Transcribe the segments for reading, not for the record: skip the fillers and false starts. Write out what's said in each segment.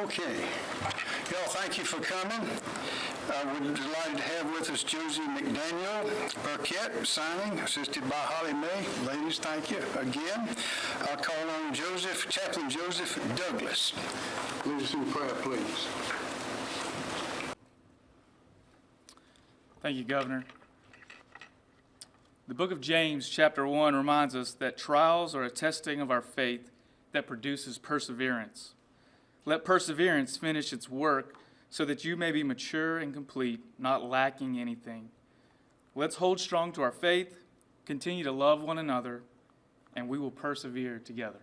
Okay. Y'all, thank you for coming. We're delighted to have with us Josie McDaniel Burkett signing, assisted by Holly May. Ladies, thank you again. I'll call on Chaplain Joseph Douglas. Lead us in prayer, please. Thank you, Governor. The book of James, chapter 1, reminds us that trials are a testing of our faith that produces perseverance. Let perseverance finish its work so that you may be mature and complete, not lacking anything. Let's hold strong to our faith, continue to love one another, and we will persevere together.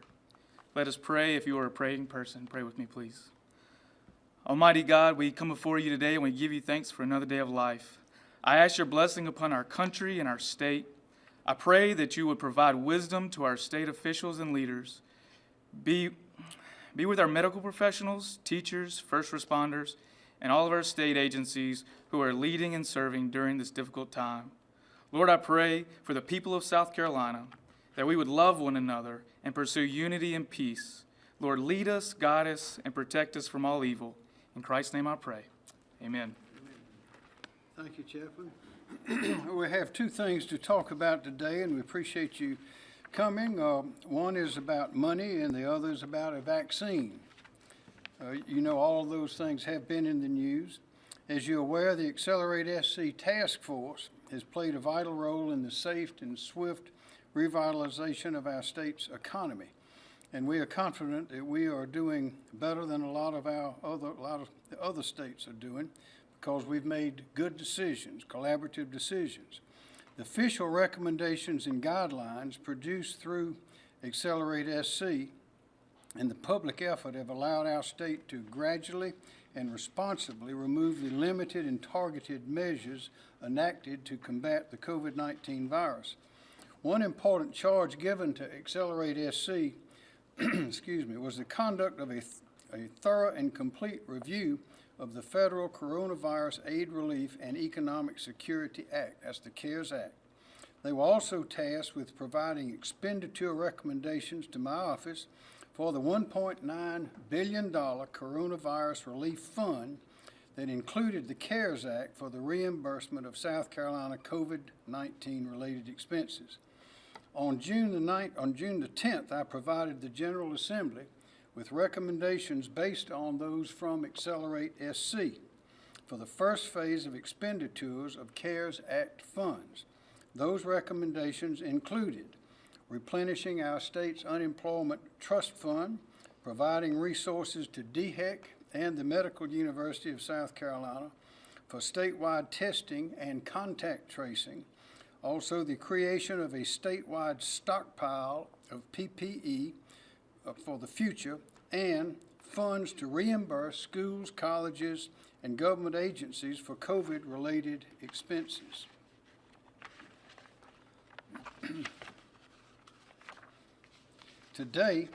Let us pray. If you are a praying person, pray with me, please. Almighty God, we come before you today and we give you thanks for another day of life. I ask your blessing upon our country and our state. I pray that you would provide wisdom to our state officials and leaders. Be with our medical professionals, teachers, first responders, and all of our state agencies who are leading and serving during this difficult time. Lord, I pray for the people of South Carolina that we would love one another and pursue unity and peace. Lord, lead us, guide us, and protect us from all evil. In Christ's name I pray. Amen. Thank you, Chaplain. We have two things to talk about today, and we appreciate you coming. One is about money, and the other is about a vaccine. You know, all of those things have been in the news. As you're aware, the Accelerate SC Task Force has played a vital role in the safe and swift revitalization of our state's economy. And we are confident that we are doing better than a lot of the other states are doing, because we've made good decisions, collaborative decisions. The official recommendations and guidelines produced through Accelerate SC and the public effort have allowed our state to gradually and responsibly remove the limited and targeted measures enacted to combat the COVID-19 virus. One important charge given to Accelerate SC was the conduct of a thorough and complete review of the Federal Coronavirus Aid, Relief, and Economic Security Act, that's the CARES Act. They were also tasked with providing expenditure recommendations to my office for the $1.9 billion Coronavirus Relief Fund that included the CARES Act for the reimbursement of South Carolina COVID-19 related expenses. On June the 10th, I provided the General Assembly with recommendations based on those from Accelerate SC for the first phase of expenditures of CARES Act funds. Those recommendations included replenishing our state's unemployment trust fund, providing resources to DHEC and the Medical University of South Carolina for statewide testing and contact tracing, also the creation of a statewide stockpile of PPE for the future, and funds to reimburse schools, colleges, and government agencies for COVID-related expenses. Today,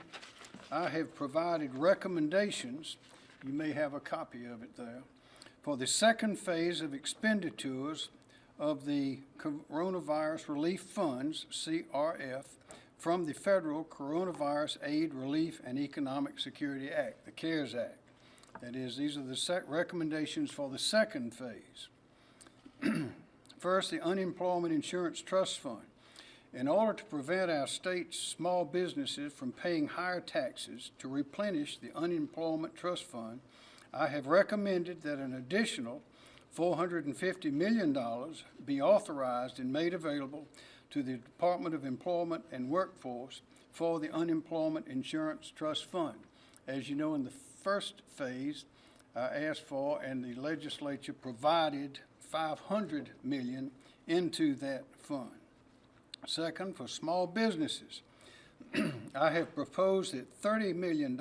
I have provided recommendations, you may have a copy of it there, for the second phase of expenditures of the Coronavirus Relief Funds, CRF, from the Federal Coronavirus Aid, Relief, and Economic Security Act, the CARES Act. That is, these are the recommendations for the second phase. First, the Unemployment Insurance Trust Fund. In order to prevent our state's small businesses from paying higher taxes to replenish the Unemployment Trust Fund, I have recommended that an additional $450 million be authorized and made available to the Department of Employment and Workforce for the Unemployment Insurance Trust Fund. As you know, in the first phase, I asked for, and the legislature provided $500 million into that fund. Second, for small businesses, I have proposed that $30 million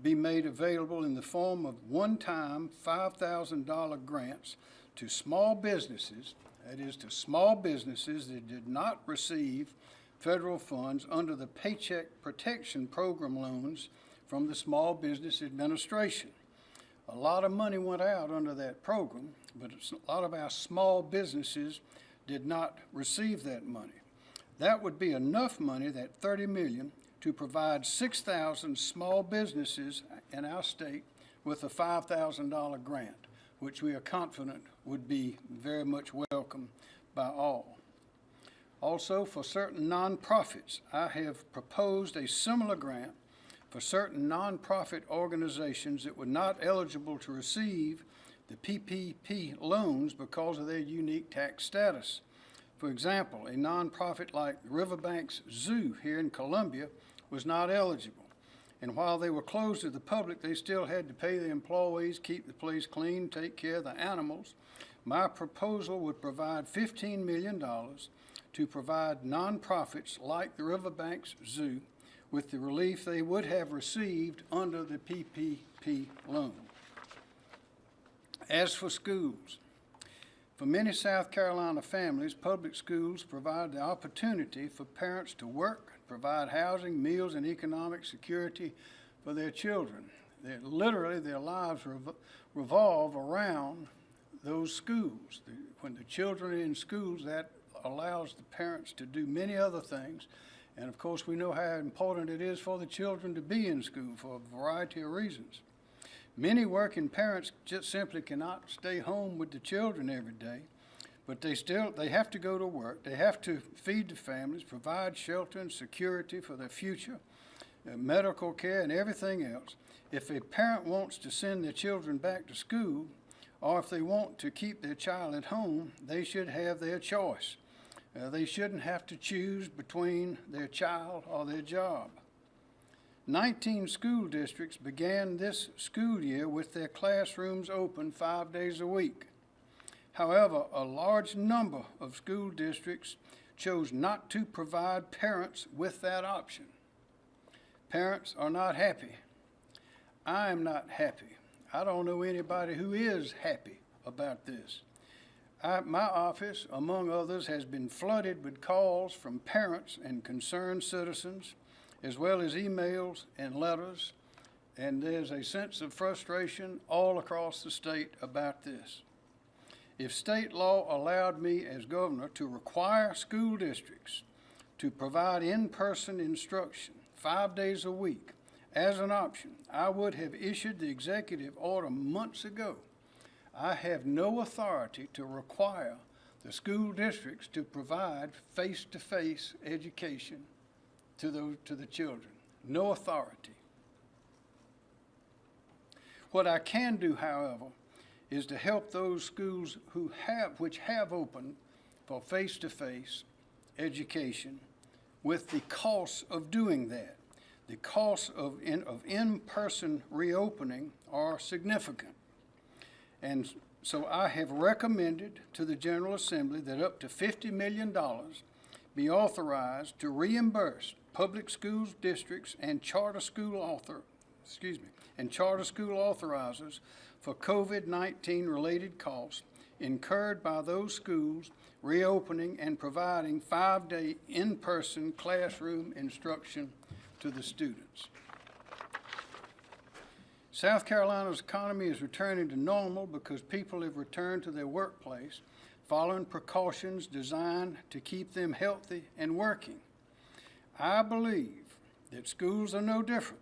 be made available in the form of one-time $5,000 grants to small businesses, that is, to small businesses that did not receive federal funds under the Paycheck Protection Program loans from the Small Business Administration. A lot of money went out under that program, but a lot of our small businesses did not receive that money. That would be enough money, that $30 million, to provide 6,000 small businesses in our state with a $5,000 grant, which we are confident would be very much welcome by all. Also, for certain nonprofits, I have proposed a similar grant for certain nonprofit organizations that were not eligible to receive the PPP loans because of their unique tax status. For example, a nonprofit like Riverbanks Zoo here in Columbia was not eligible. And while they were closed to the public, they still had to pay the employees, keep the place clean, take care of the animals. My proposal would provide $15 million to provide nonprofits like the Riverbanks Zoo with the relief they would have received under the PPP loan. As for schools, for many South Carolina families, public schools provide the opportunity for parents to work, provide housing, meals, and economic security for their children. Literally, their lives revolve around those schools. When the children are in schools, that allows the parents to do many other things. And of course, we know how important it is for the children to be in school for a variety of reasons. Many working parents just simply cannot stay home with the children every day, but they have to go to work. They have to feed the families, provide shelter and security for their future, medical care, and everything else. If a parent wants to send their children back to school, or if they want to keep their child at home, they should have their choice. They shouldn't have to choose between their child or their job. 19 school districts began this school year with their classrooms open 5 days a week. However, a large number of school districts chose not to provide parents with that option. Parents are not happy. I am not happy. I don't know anybody who is happy about this. My office, among others, has been flooded with calls from parents and concerned citizens, as well as emails and letters, and there's a sense of frustration all across the state about this. If state law allowed me as governor to require school districts to provide in-person instruction 5 days a week as an option, I would have issued the executive order months ago. I have no authority to require the school districts to provide face-to-face education to the children. No authority. What I can do, however, is to help those schools which have opened for face-to-face education with the costs of doing that. The costs of in-person reopening are significant. And so I have recommended to the General Assembly that up to $50 million be authorized to reimburse public schools districts and charter school authorizers for COVID-19 related costs incurred by those schools reopening and providing 5-day in-person classroom instruction to the students. South Carolina's economy is returning to normal because people have returned to their workplace following precautions designed to keep them healthy and working. I believe that schools are no different.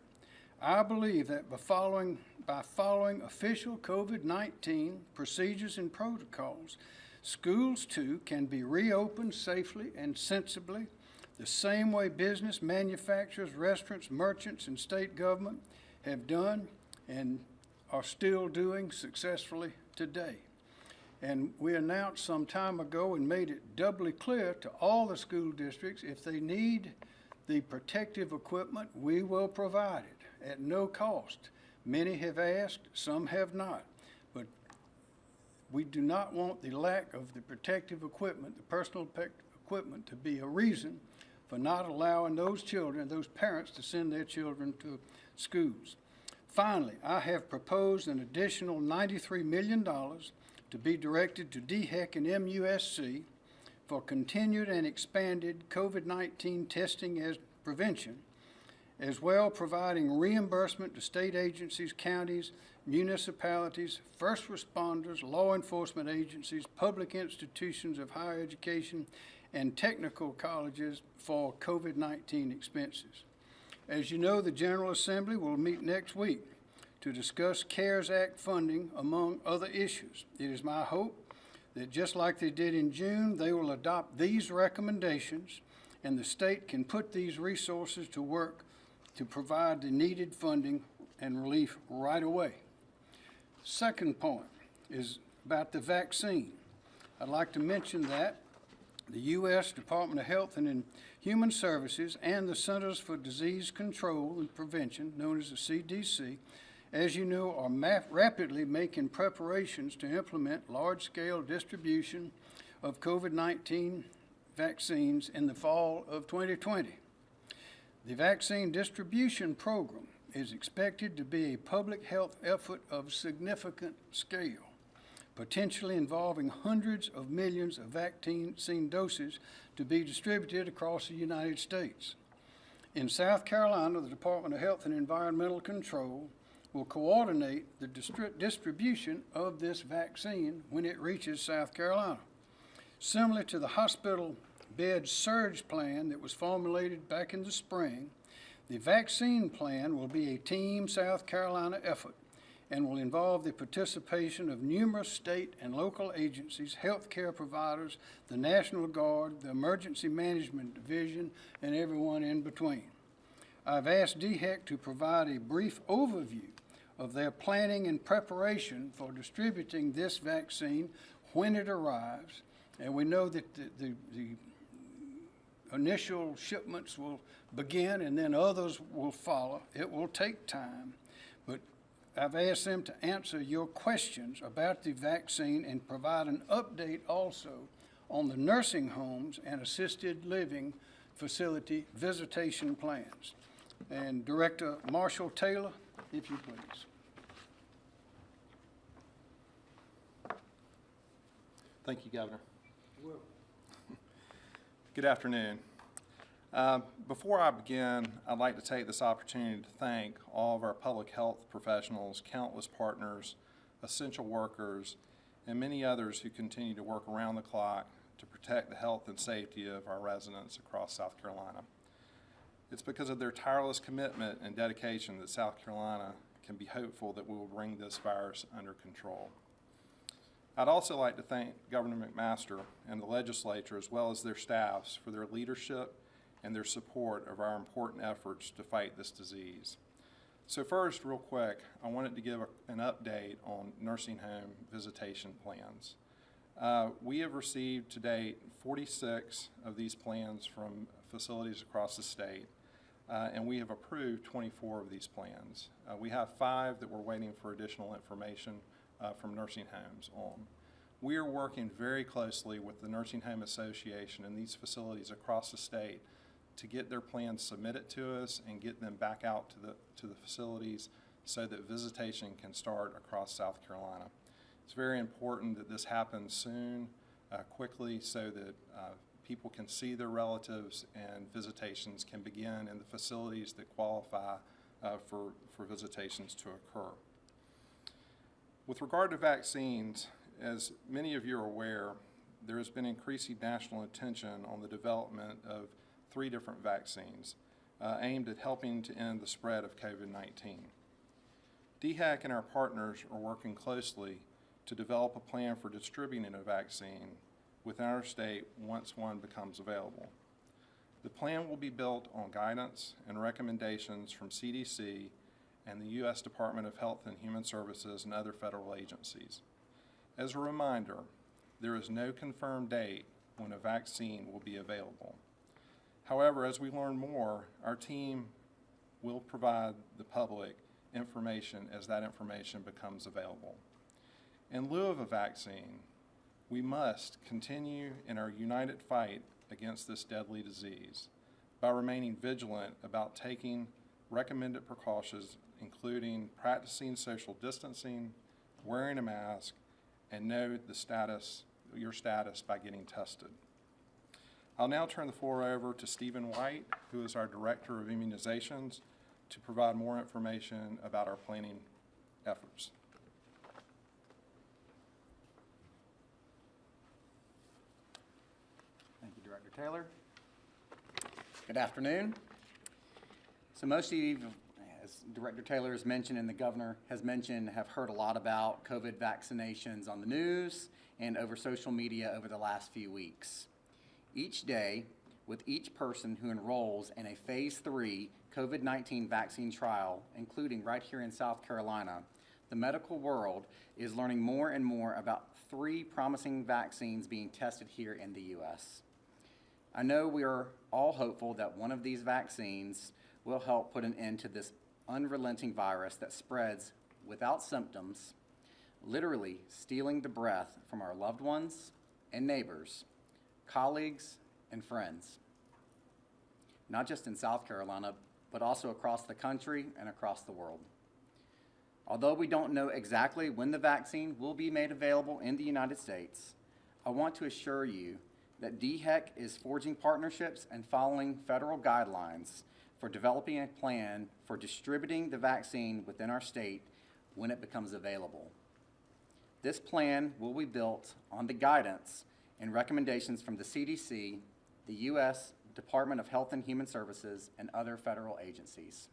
I believe that by following official COVID-19 procedures and protocols, schools too can be reopened safely and sensibly, the same way business, manufacturers, restaurants, merchants, and state government have done and are still doing successfully today. And we announced some time ago and made it doubly clear to all the school districts, if they need the protective equipment, we will provide it at no cost. Many have asked, some have not. But we do not want the lack of the protective equipment, the personal equipment, to be a reason for not allowing those children, those parents, to send their children to schools. Finally, I have proposed an additional $93 million to be directed to DHEC and MUSC for continued and expanded COVID-19 testing as prevention, as well providing reimbursement to state agencies, counties, municipalities, first responders, law enforcement agencies, public institutions of higher education, and technical colleges for COVID-19 expenses. As you know, the General Assembly will meet next week to discuss CARES Act funding, among other issues. It is my hope that just like they did in June, they will adopt these recommendations and the state can put these resources to work to provide the needed funding and relief right away. Second point is about the vaccine. I'd like to mention that the U.S. Department of Health and Human Services and the Centers for Disease Control and Prevention, known as the CDC, as you know, are rapidly making preparations to implement large-scale distribution of COVID-19 vaccines in the fall of 2020. The vaccine distribution program is expected to be a public health effort of significant scale, potentially involving hundreds of millions of vaccine doses to be distributed across the United States. In South Carolina, the Department of Health and Environmental Control will coordinate the distribution of this vaccine when it reaches South Carolina. Similar to the hospital bed surge plan that was formulated back in the spring, the vaccine plan will be a Team South Carolina effort and will involve the participation of numerous state and local agencies, healthcare providers, the National Guard, the Emergency Management Division, and everyone in between. I've asked DHEC to provide a brief overview of their planning and preparation for distributing this vaccine when it arrives, and we know that the initial shipments will begin and then others will follow. It will take time, but I've asked them to answer your questions about the vaccine and provide an update also on the nursing homes and assisted living facility visitation plans. And Director Marshall Taylor, if you please. Thank you, Governor. Good afternoon. Before I begin, I'd like to take this opportunity to thank all of our public health professionals, countless partners, essential workers, and many others who continue to work around the clock to protect the health and safety of our residents across South Carolina. It's because of their tireless commitment and dedication that South Carolina can be hopeful that we will bring this virus under control. I'd also like to thank Governor McMaster and the legislature, as well as their staffs, for their leadership and their support of our important efforts to fight this disease. So first, real quick, I wanted to give an update on nursing home visitation plans. We have received to date 46 of these plans from facilities across the state, and we have approved 24 of these plans. We have 5 that we're waiting for additional information from nursing homes on. We are working very closely with the Nursing Home Association and these facilities across the state to get their plans submitted to us and get them back out to the facilities so that visitation can start across South Carolina. It's very important that this happens soon, quickly, so that people can see their relatives and visitations can begin in the facilities that qualify for visitations to occur. With regard to vaccines, as many of you are aware, there has been increasing national attention on the development of 3 different vaccines aimed at helping to end the spread of COVID-19. DHEC and our partners are working closely to develop a plan for distributing a vaccine within our state once one becomes available. The plan will be built on guidance and recommendations from CDC and the U.S. Department of Health and Human Services and other federal agencies. As a reminder, there is no confirmed date when a vaccine will be available. However, as we learn more, our team will provide the public information as that information becomes available. In lieu of a vaccine, we must continue in our united fight against this deadly disease by remaining vigilant about taking recommended precautions, including practicing social distancing, wearing a mask, and know your status by getting tested. I'll now turn the floor over to Stephen White, who is our Director of Immunizations, to provide more information about our planning efforts. Thank you, Director Taylor. Good afternoon. So most of you, as Director Taylor has mentioned and the Governor has mentioned, have heard a lot about COVID vaccinations on the news and over social media over the last few weeks. Each day, with each person who enrolls in a Phase 3 COVID-19 vaccine trial, including right here in South Carolina, the medical world is learning more and more about 3 promising vaccines being tested here in the U.S. I know we are all hopeful that one of these vaccines will help put an end to this unrelenting virus that spreads without symptoms, literally stealing the breath from our loved ones and neighbors, colleagues and friends, not just in South Carolina, but also across the country and across the world. Although we don't know exactly when the vaccine will be made available in the United States, I want to assure you that DHEC is forging partnerships and following federal guidelines for developing a plan for distributing the vaccine within our state when it becomes available. This plan will be built on the guidance and recommendations from the CDC, the U.S. Department of Health and Human Services, and other federal agencies.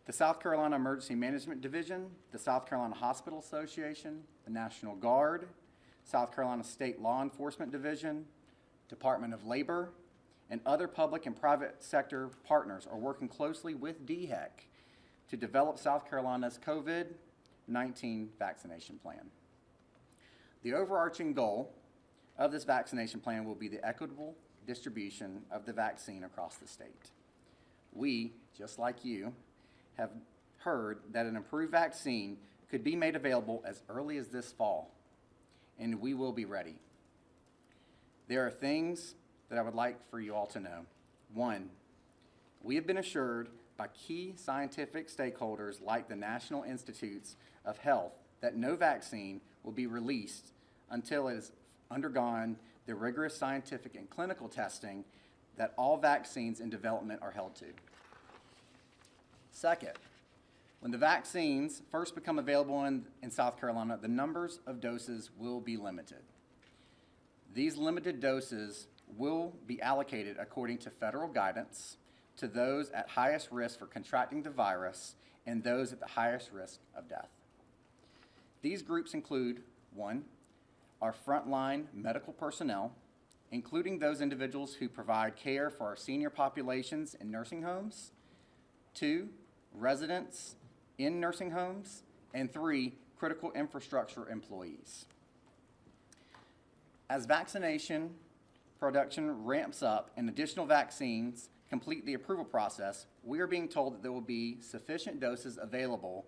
The South Carolina Emergency Management Division, the South Carolina Hospital Association, the National Guard, South Carolina State Law Enforcement Division, Department of Labor, and other public and private sector partners are working closely with DHEC to develop South Carolina's COVID-19 vaccination plan. The overarching goal of this vaccination plan will be the equitable distribution of the vaccine across the state. We, just like you, have heard that an approved vaccine could be made available as early as this fall, and we will be ready. There are things that I would like for you all to know. 1, we have been assured by key scientific stakeholders like the National Institutes of Health that no vaccine will be released until it has undergone the rigorous scientific and clinical testing that all vaccines in development are held to. 2nd, when the vaccines first become available in South Carolina, the numbers of doses will be limited. These limited doses will be allocated according to federal guidance to those at highest risk for contracting the virus and those at the highest risk of death. These groups include 1, our frontline medical personnel, including those individuals who provide care for our senior populations in nursing homes, 2, residents in nursing homes, and 3, critical infrastructure employees. As vaccination production ramps up and additional vaccines complete the approval process, we are being told that there will be sufficient doses available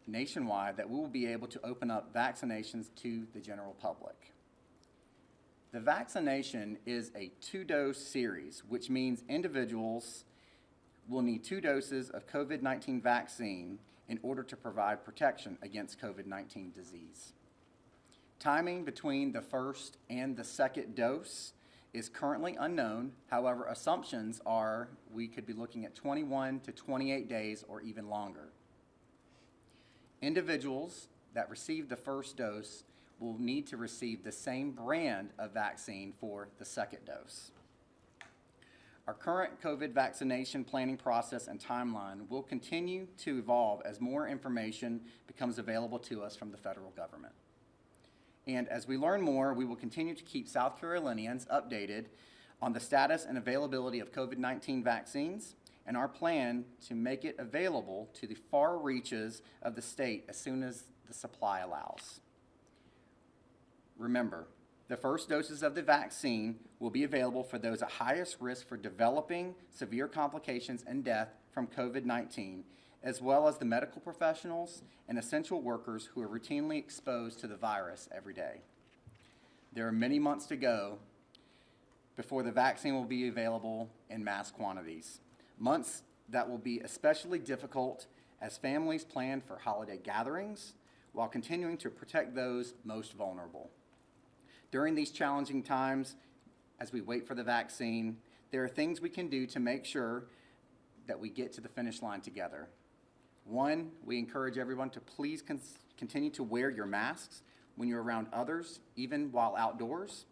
nationwide that we will be able to open up vaccinations to the general public. The vaccination is a 2-dose series, which means individuals will need 2 doses of COVID-19 vaccine in order to provide protection against COVID-19 disease. Timing between the first and the second dose is currently unknown. However, assumptions are we could be looking at 21 to 28 days or even longer. Individuals that receive the first dose will need to receive the same brand of vaccine for the second dose. Our current COVID vaccination planning process and timeline will continue to evolve as more information becomes available to us from the federal government. And as we learn more, we will continue to keep South Carolinians updated on the status and availability of COVID-19 vaccines and our plan to make it available to the far reaches of the state as soon as the supply allows. Remember, the first doses of the vaccine will be available for those at highest risk for developing severe complications and death from COVID-19, as well as the medical professionals and essential workers who are routinely exposed to the virus every day. There are many months to go before the vaccine will be available in mass quantities. Months that will be especially difficult as families plan for holiday gatherings while continuing to protect those most vulnerable. During these challenging times, as we wait for the vaccine, there are things we can do to make sure that we get to the finish line together. 1, we encourage everyone to please continue to wear your masks when you're around others, even while outdoors.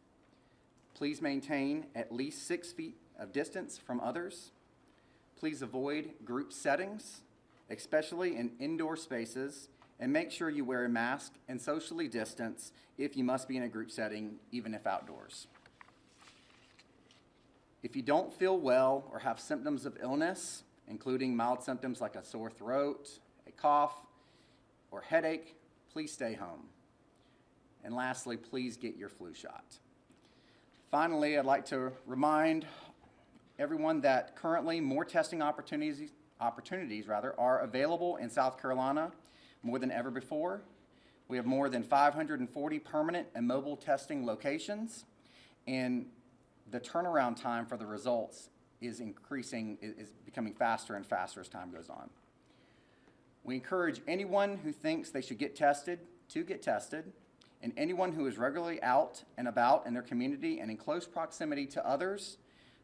Please maintain at least 6 feet of distance from others. Please avoid group settings especially in indoor spaces, and make sure you wear a mask and socially distance if you must be in a group setting, even if outdoors. If you don't feel well or have symptoms of illness, including mild symptoms like a sore throat, a cough, or headache, please stay home. And lastly, please get your flu shot. Finally, I'd like to remind everyone that currently more testing opportunities are available in South Carolina more than ever before. We have more than 540 permanent and mobile testing locations, and the turnaround time for the results is becoming faster and faster as time goes on. We encourage anyone who thinks they should get tested to get tested, and anyone who is regularly out and about in their community and in close proximity to others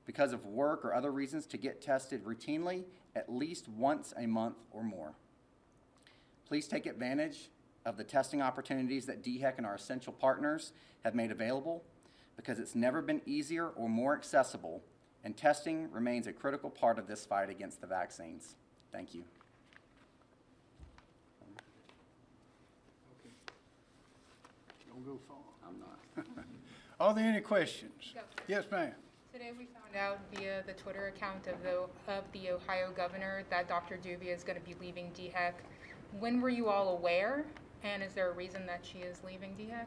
because of work or other reasons to get tested routinely at least once a month or more. Please take advantage of the testing opportunities that DHEC and our essential partners have made available, because it's never been easier or more accessible, and testing remains a critical part of this fight against the vaccines. Thank you. Don't go far. I'm not. Are there any questions? Go. Yes, ma'am. Today we found out via the Twitter account of the Ohio governor that Dr. Duvia is going to be leaving DHEC. When were you all aware, and is there a reason that she is leaving DHEC?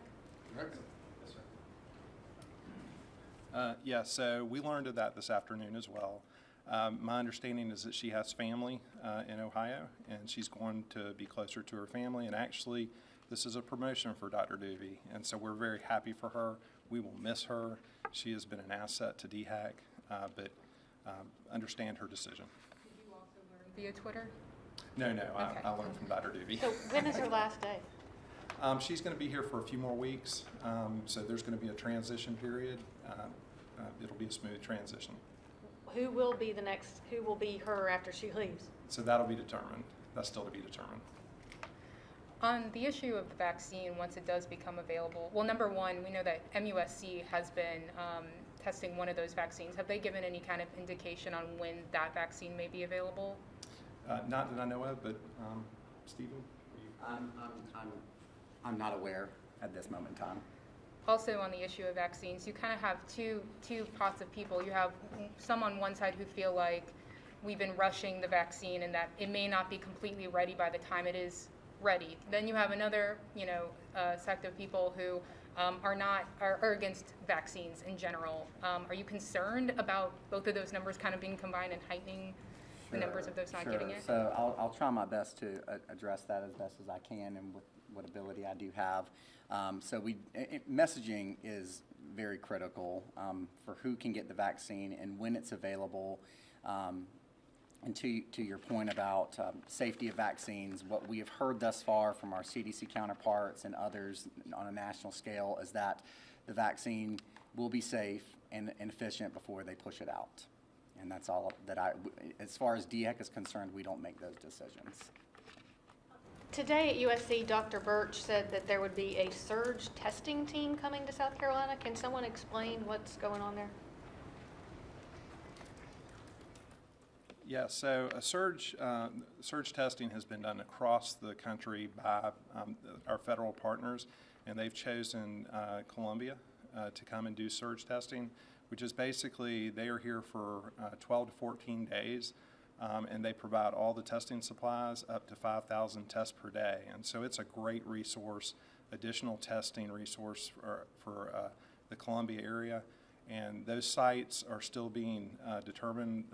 Yeah, so we learned of that this afternoon as well. My understanding is that she has family in Ohio, and she's going to be closer to her family. And actually, this is a promotion for Dr. Duvie, and so we're very happy for her. We will miss her. She has been an asset to DHEC, but understand her decision. Did you also learn via Twitter? No, Okay. I learned from Dr. Duvie. So when is her last day? She's going to be here for a few more weeks, so there's going to be a transition period. It'll be a smooth transition. Who will be her after she leaves? So that'll be determined. That's still to be determined. On the issue of the vaccine, once it does become available, well, number one, we know that MUSC has been testing one of those vaccines. Have they given any kind of indication on when that vaccine may be available? Not that I know of, but Stephen? I'm not aware at this moment in time. Also on the issue of vaccines, you kind of have two pots of people. You have some on one side who feel like we've been rushing the vaccine and that it may not be completely ready by the time it is ready. Then you have another, sect of people who are against vaccines in general. Are you concerned about both of those numbers kind of being combined and heightening the numbers of those not getting it? So I'll try my best to address that as best as I can and with what ability I do have. Messaging is very critical for who can get the vaccine and when it's available. And to your point about safety of vaccines, what we have heard thus far from our CDC counterparts and others on a national scale is that the vaccine will be safe and efficient before they push it out. And that's all that as far as DHEC is concerned, we don't make those decisions. Today at USC, Dr. Birch said that there would be a surge testing team coming to South Carolina. Can someone explain what's going on there? Yeah, so a surge testing has been done across the country by our federal partners, and they've chosen Columbia to come and do surge testing, which is basically they are here for 12 to 14 days, and they provide all the testing supplies up to 5,000 tests per day. And so it's a great resource, additional testing resource for the Columbia area. And those sites are still being determined.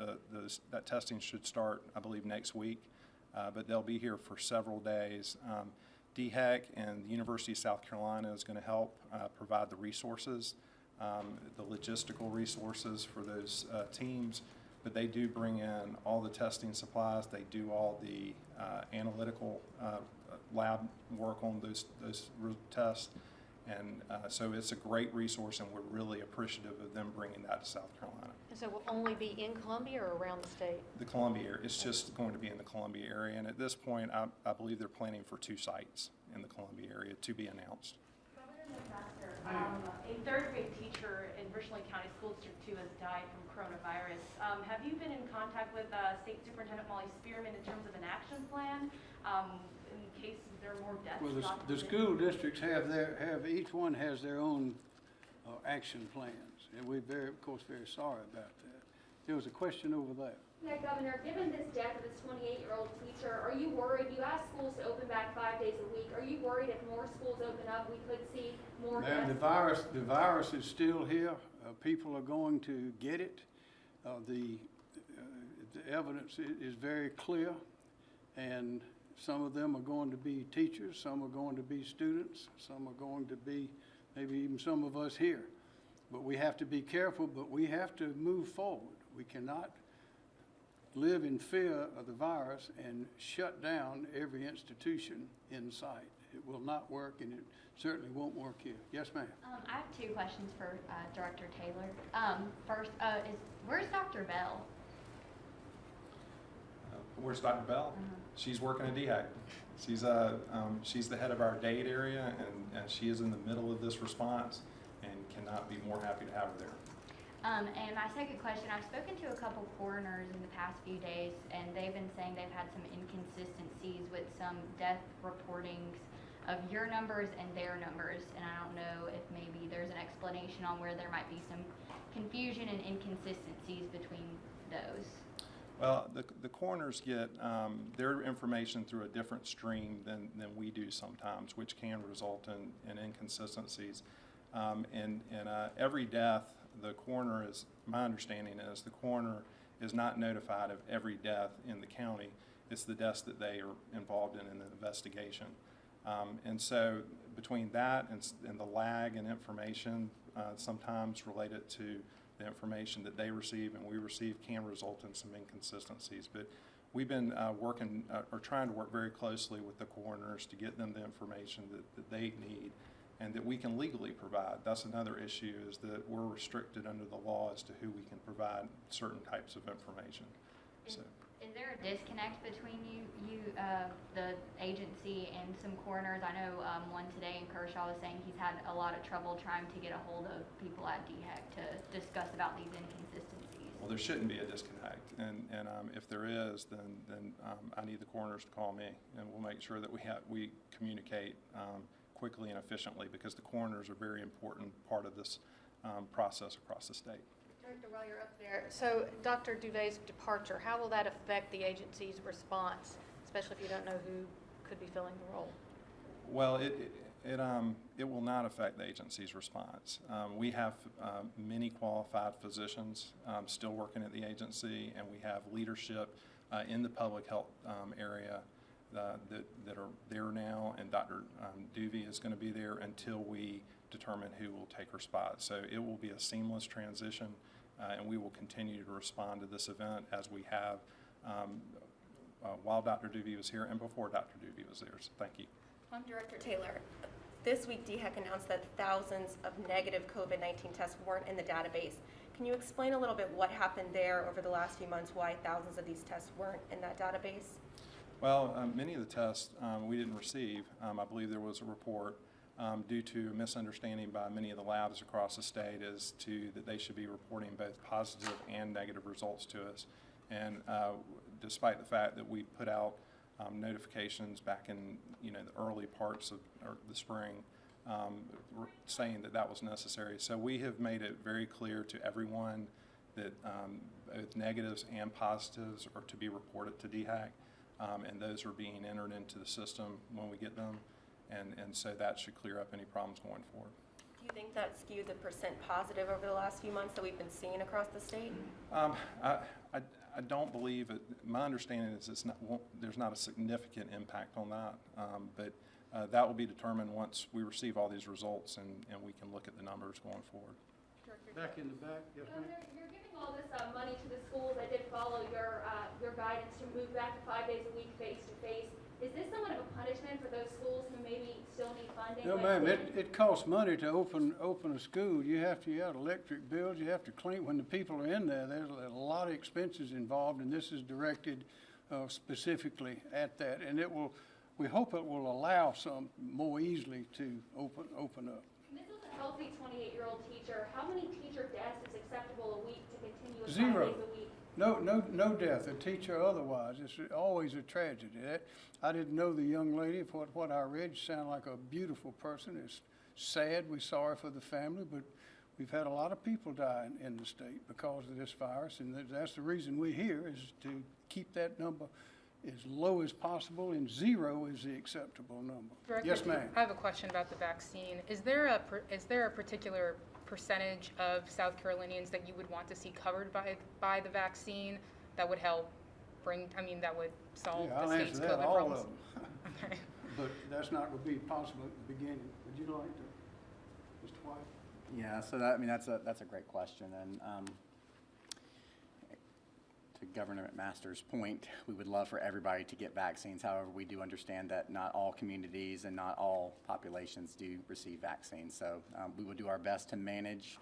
That testing should start, I believe, next week, but they'll be here for several days. DHEC and the University of South Carolina is going to help provide the resources, the logistical resources for those teams, but they do bring in all the testing supplies. They do all the analytical lab work on those tests. And so it's a great resource, and we're really appreciative of them bringing that to South Carolina. And so will only be in Columbia or around the state? The Columbia area, it's just going to be in the Columbia area. And at this point, I believe they're planning for 2 sites in the Columbia area to be announced. Governor, McMaster, a third grade teacher in Richland County School District 2 has died from coronavirus. Have you been in contact with State Superintendent Molly Spearman in terms of an action plan in case there are more deaths? Well, the documented? school districts each one has their own action plans, and we're of course, very sorry about that. There was a question over there. Yeah, Governor, given this death of this 28-year-old teacher, are you worried? You asked schools to open back 5 days a week. Are you worried if more schools open up, we could see more Ma'am, deaths? the virus is still here. People are going to get it. The evidence is very clear, and some of them are going to be teachers, some are going to be students, some are going to be maybe even some of us here. But we have to be careful, but we have to move forward. We cannot live in fear of the virus and shut down every institution in sight. It will not work, and it certainly won't work here. Yes, ma'am. I have two questions for Director Taylor. First, where's Dr. Bell? Where's Dr. Bell? She's working at DHEC. She's the head of our date area, and she is in the middle of this response and cannot be more happy to have her there. And my second question, I've spoken to a couple coroners in the past few days, and they've been saying they've had some inconsistencies with some death reportings of your numbers and their numbers, and I don't know if maybe there's an explanation on where there might be some confusion and inconsistencies between those. Well, the coroners get their information through a different stream than we do sometimes, which can result in inconsistencies. And every death, the coroner is, my understanding is, the coroner is not notified of every death in the county. It's the deaths that they are involved in the investigation. And so between that and the lag in information, sometimes related to the information that they receive and we receive, can result in some inconsistencies. But we've been working or trying to work very closely with the coroners to get them the information that they need and that we can legally provide. That's another issue, is that we're restricted under the law as to who we can provide certain types of information. Is there a disconnect between the agency, and some coroners? I know one today in Kershaw was saying he's had a lot of trouble trying to get a hold of people at DHEC to discuss about these inconsistencies. Well, there shouldn't be a disconnect, and if there is, then I need the coroners to call me, and we'll make sure that we communicate quickly and efficiently, because the coroners are a very important part of this process across the state. Director, while you're up there, so Dr. Duvay's departure, how will that affect the agency's response, especially if you don't know who could be filling the role? Well, it will not affect the agency's response. We have many qualified physicians still working at the agency, and we have leadership in the public health area that are there now, and Dr. Duvey is going to be there until we determine who will take her spot. So it will be a seamless transition, and we will continue to respond to this event as we have while Dr. Duvey was here and before Dr. Duvey was there. So thank you. I'm Director Taylor. This week, DHEC announced that thousands of negative COVID-19 tests weren't in the database. Can you explain a little bit what happened there over the last few months, why thousands of these tests weren't in that database? Well, many of the tests we didn't receive. I believe there was a report due to a misunderstanding by many of the labs across the state as to that they should be reporting both positive and negative results to us. And despite the fact that we put out notifications back in the early parts of the spring saying that was necessary. So we have made it very clear to everyone that both negatives and positives are to be reported to DHEC. And those are being entered into the system when we get them, and so that should clear up any problems going forward. Do you think that skewed the percent positive over the last few months that we've been seeing across the state? I don't believe it. My understanding is there's not a significant impact on that, but that will be determined once we receive all these results and we can look at the numbers going forward. Back in the back, yes, ma'am. You're giving all this money to the schools. I did follow your guidance to move back to 5 days a week face-to-face. Is this somewhat of a punishment for those schools who maybe still need funding? No, ma'am, it costs money to open a school. You have electric bills, you have to clean. When the people are in there, there's a lot of expenses involved, and this is directed specifically at that. And we hope it will allow some more easily to open up. healthy 28-year-old teacher, how many teacher deaths is acceptable a week to continue with 5 Zero. days a week? No death, a teacher or otherwise. It's always a tragedy. I didn't know the young lady. What I read, she sounded like a beautiful person. It's sad. We're sorry for the family, but we've had a lot of people die in the state because of this virus, and that's the reason we're here, is to keep that number as low as possible, and 0 is the acceptable number. Director, Yes, ma'am. I have a question about the vaccine. Is there a particular percentage of South Carolinians that you would want to see covered by the vaccine that would help that would solve Yeah, I'll the state's answer that, COVID all problems? of them. Okay. But that's not going to be possible at the beginning. Would you like to, Mr. White? Yeah, so that's a great question, and to Governor McMaster's point, we would love for everybody to get vaccines. However, we do understand that not all communities and not all populations do receive vaccines. So we will do our best to manage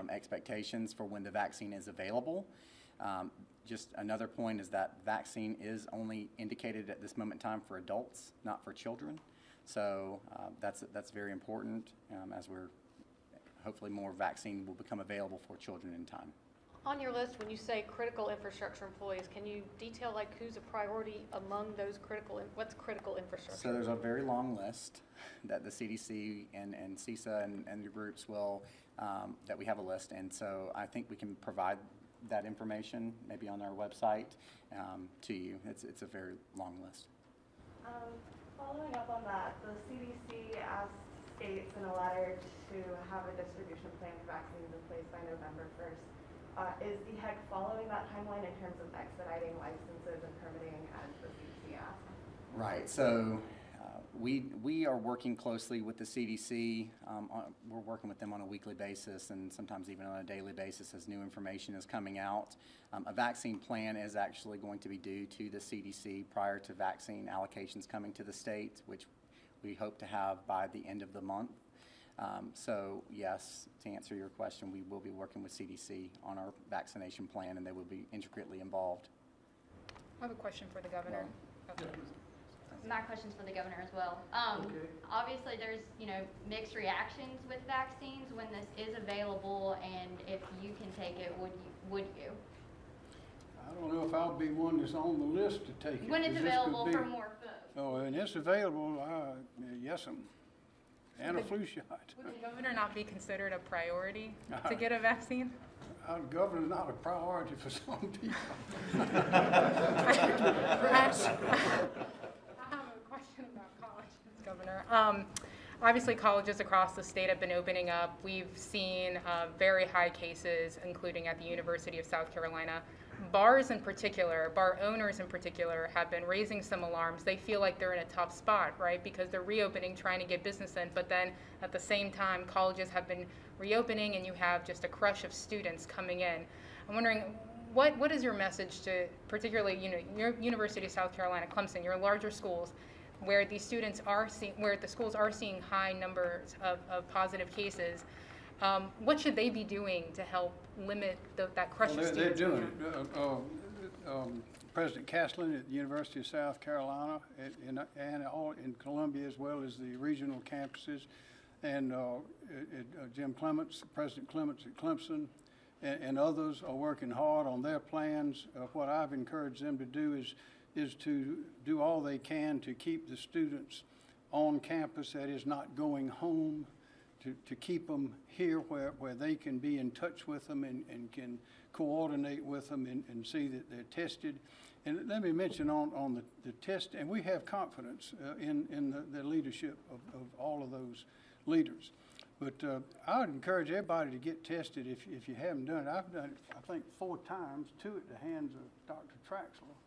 expectations for when the vaccine is available. Just another point is that vaccine is only indicated at this moment in time for adults, not for children. So that's very important as we're hopefully more vaccine will become available for children in time. On your list, when you say critical infrastructure employees, can you detail like who's a priority among those what's critical infrastructure? So there's a very long list that the CDC and CISA and the groups will, that we have a list. And so I think we can provide that information maybe on our website to you. It's a very long list. Following up on that, the CDC asked states in a letter to have a distribution plan for vaccines in place by November 1st. Is DHEC following that timeline in terms of expediting licenses and permitting as the CDC asked? Right. So we are working closely with the CDC. We're working with them on a weekly basis and sometimes even on a daily basis as new information is coming out. A vaccine plan is actually going to be due to the CDC prior to vaccine allocations coming to the state, which we hope to have by the end of the month. So yes, to answer your question, we will be working with CDC on our vaccination plan, and they will be intricately involved. I have a question for the governor. Okay. My question's for the governor as well. Okay. Obviously, there's mixed reactions with vaccines when this is available, and if you can take it, would you? I don't know if I'll be one that's on the list to take it. When it's 'cause this could available be- for more folks. Oh, and it's available, yes, and a flu shot. Would the governor not be considered a priority to get a vaccine? Our governor's not a priority for some people. Perhaps. I have a question about colleges, Governor. Obviously, colleges across the state have been opening up. We've seen very high cases, including at the University of South Carolina. Bars in particular, bar owners in particular, have been raising some alarms. They feel like they're in a tough spot, right? Because they're reopening, trying to get business in, but then at the same time, colleges have been reopening and you have just a crush of students coming in. I'm wondering, what is your message to particularly, your University of South Carolina, Clemson, your larger schools, where these students are where the schools are seeing high numbers of positive cases? What should they be doing to help limit that crush of students? They're doing it. President Castlin at the University of South Carolina and all in Columbia, as well as the regional campuses, and Jim Clements, President Clements at Clemson, and others are working hard on their plans. What I've encouraged them to do is to do all they can to keep the students on campus, that is not going home, to keep them here where they can be in touch with them and can coordinate with them and see that they're tested. And let me mention on the test, and we have confidence in the leadership of all of those leaders. But I would encourage everybody to get tested if you haven't done it. I've done it, I think, 4 times, 2 at the hands of Dr. Traxler.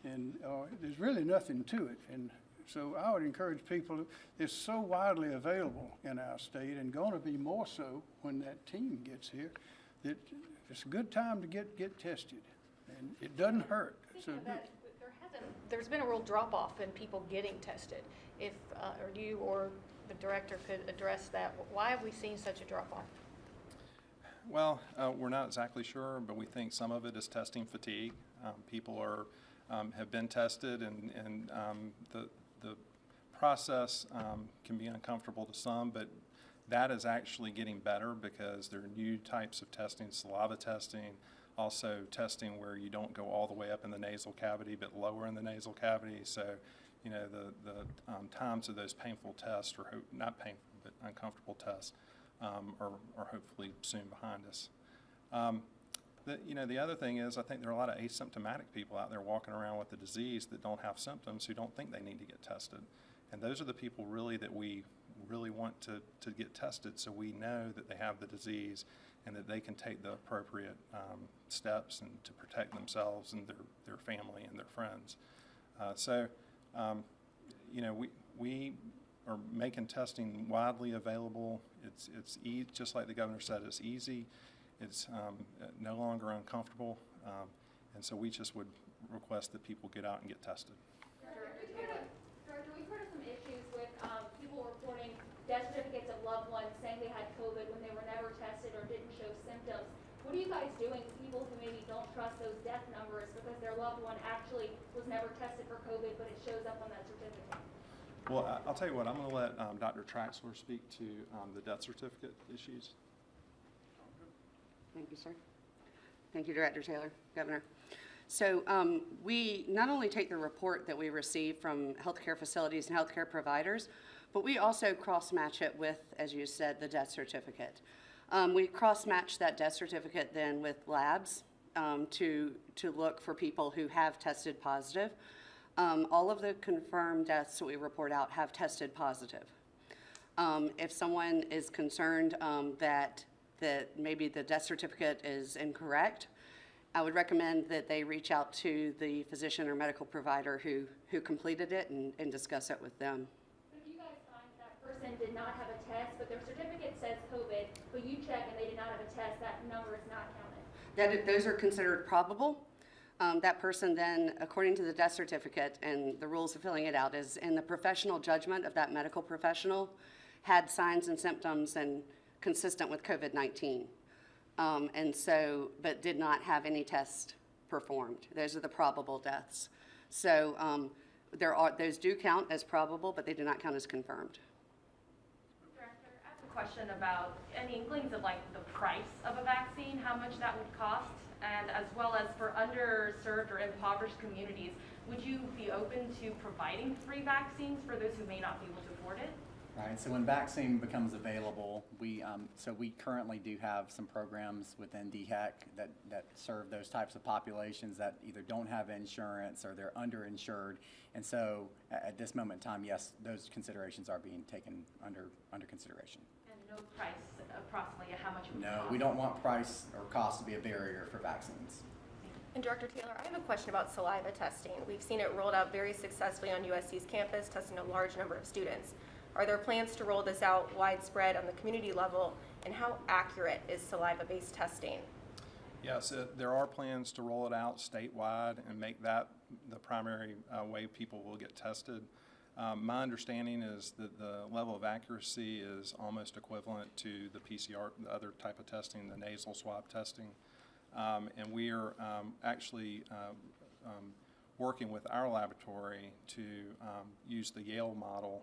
And there's really nothing to it. And so I would encourage people, it's so widely available in our state and going to be more so when that team gets here, that it's a good time to get tested. And it doesn't hurt. So There's been a real drop-off in people getting tested. If or you or the director could address that, why have we seen such a drop-off? Well, we're not exactly sure, but we think some of it is testing fatigue. People have been tested, and the process can be uncomfortable to some, but That is actually getting better because there are new types of testing, saliva testing, also testing where you don't go all the way up in the nasal cavity but lower in the nasal cavity. So, you know, the times of those painful tests, or not painful but uncomfortable tests, are hopefully soon behind us. The other thing is, I think there are a lot of asymptomatic people out there walking around with the disease that don't have symptoms, who don't think they need to get tested. And those are the people really that we really want to get tested, so we know that they have the disease and that they can take the appropriate steps and to protect themselves and their family and their friends. We are making testing widely available. It's just like the governor said, it's easy. It's no longer uncomfortable, and so we just would request that people get out and get tested. Director, we've heard of some issues with people reporting death certificates of loved ones saying they had COVID when they were never tested or didn't show symptoms. What are you guys doing to people who maybe don't trust those death numbers because their loved one actually was never tested for COVID, but it shows up on that certificate? Well, I'll tell you what, I'm going to let Dr. Traxler speak to the death certificate issues. Thank you, sir. Thank you, Director Taylor, Governor. So we not only take the report that we receive from healthcare facilities and healthcare providers, but we also cross-match it with, as you said, the death certificate. We cross-match that death certificate then with labs to look for people who have tested positive. All of the confirmed deaths that we report out have tested positive. If someone is concerned that maybe the death certificate is incorrect, I would recommend that they reach out to the physician or medical provider who completed it and discuss it with them. But if you guys find that person did not have a test, but their certificate says COVID, but you check and they did not have a test, that number is not counted. Those are considered probable. That person then, according to the death certificate and the rules of filling it out, is in the professional judgment of that medical professional, had signs and symptoms and consistent with COVID-19. But did not have any test performed. Those are the probable deaths. So those do count as probable, but they do not count as confirmed. Director, I have a question about any inklings of like the price of a vaccine, how much that would cost, and as well as for underserved or impoverished communities, would you be open to providing free vaccines for those who may not be able to afford it? Right, so when vaccine becomes available, we currently do have some programs within DHEC that serve those types of populations that either don't have insurance or they're underinsured. And so at this moment in time, yes, those considerations are being taken under consideration. And no price approximately how much it would No, cost? we don't want price or cost to be a barrier for vaccines. And Director Taylor, I have a question about saliva testing. We've seen it rolled out very successfully on USC's campus, testing a large number of students. Are there plans to roll this out widespread on the community level, and how accurate is saliva-based testing? Yes, there are plans to roll it out statewide and make that the primary way people will get tested. My understanding is that the level of accuracy is almost equivalent to the PCR, the other type of testing, the nasal swab testing. And we are actually working with our laboratory to use the Yale model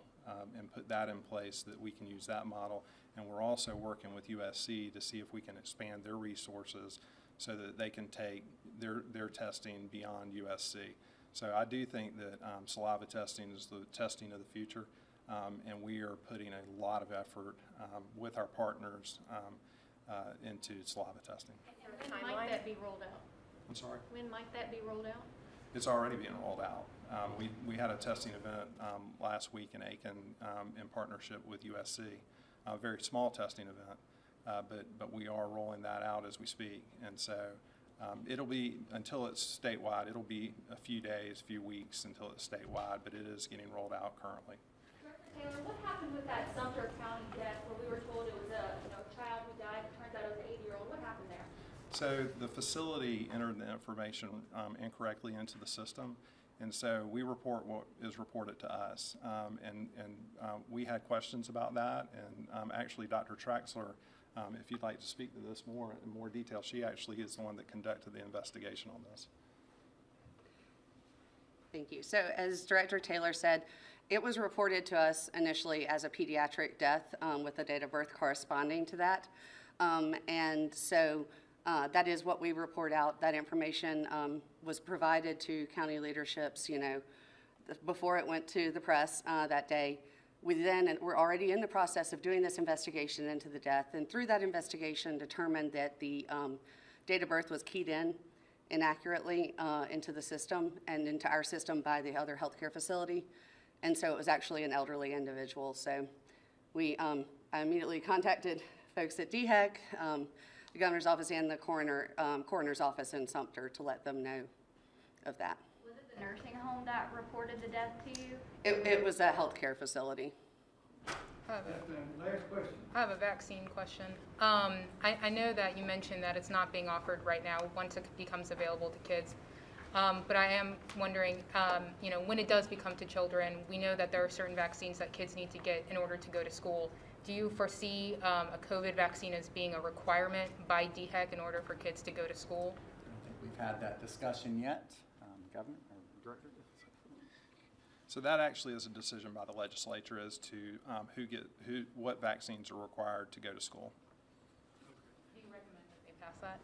and put that in place so that we can use that model. And we're also working with USC to see if we can expand their resources so that they can take their testing beyond USC. So I do think that saliva testing is the testing of the future, and we are putting a lot of effort with our partners into saliva testing. And when might that be rolled out? I'm sorry? When might that be rolled out? It's already being rolled out. We had a testing event last week in Aiken in partnership with USC, a very small testing event, but we are rolling that out as we speak. And so it'll be, until it's statewide, it'll be a few days, few weeks until it's statewide, but it is getting rolled out currently. Director Taylor, what happened with that Sumter County death where we were told it was a child who died, it turns out it was an 80-year-old? What happened there? So the facility entered the information incorrectly into the system, and so we report what is reported to us. We had questions about that, and actually Dr. Traxler, if you'd like to speak to this in more detail, she actually is the one that conducted the investigation on this. Thank you. So as Director Taylor said, It was reported to us initially as a pediatric death with the date of birth corresponding to that. And so that is what we report out. That information was provided to county leaderships, before it went to the press that day. We're already in the process of doing this investigation into the death, and through that investigation determined that the date of birth was keyed in inaccurately into the system and into our system by the other healthcare facility. And so it was actually an elderly individual. So I immediately contacted folks at DHEC, the governor's office, and the coroner's office in Sumter to let them know of that. Was it the nursing home that reported the death to you? It was a healthcare facility. Last question. I have a vaccine question. I know that you mentioned that it's not being offered right now once it becomes available to kids. But I am wondering, when it does become to children, we know that there are certain vaccines that kids need to get in order to go to school. Do you foresee a COVID vaccine as being a requirement by DHEC in order for kids to go to school? I don't think we've had that discussion yet. Governor or Director? So that actually is a decision by the legislature as to what vaccines are required to go to school. Do you recommend that they pass that?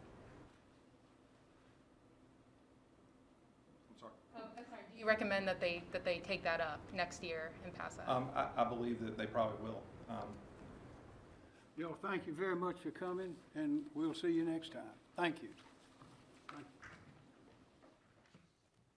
I'm sorry. I'm sorry. Do you recommend that they take that up next year and pass that? I believe that they probably will. Y'all, thank you very much for coming, and we'll see you next time. Thank you.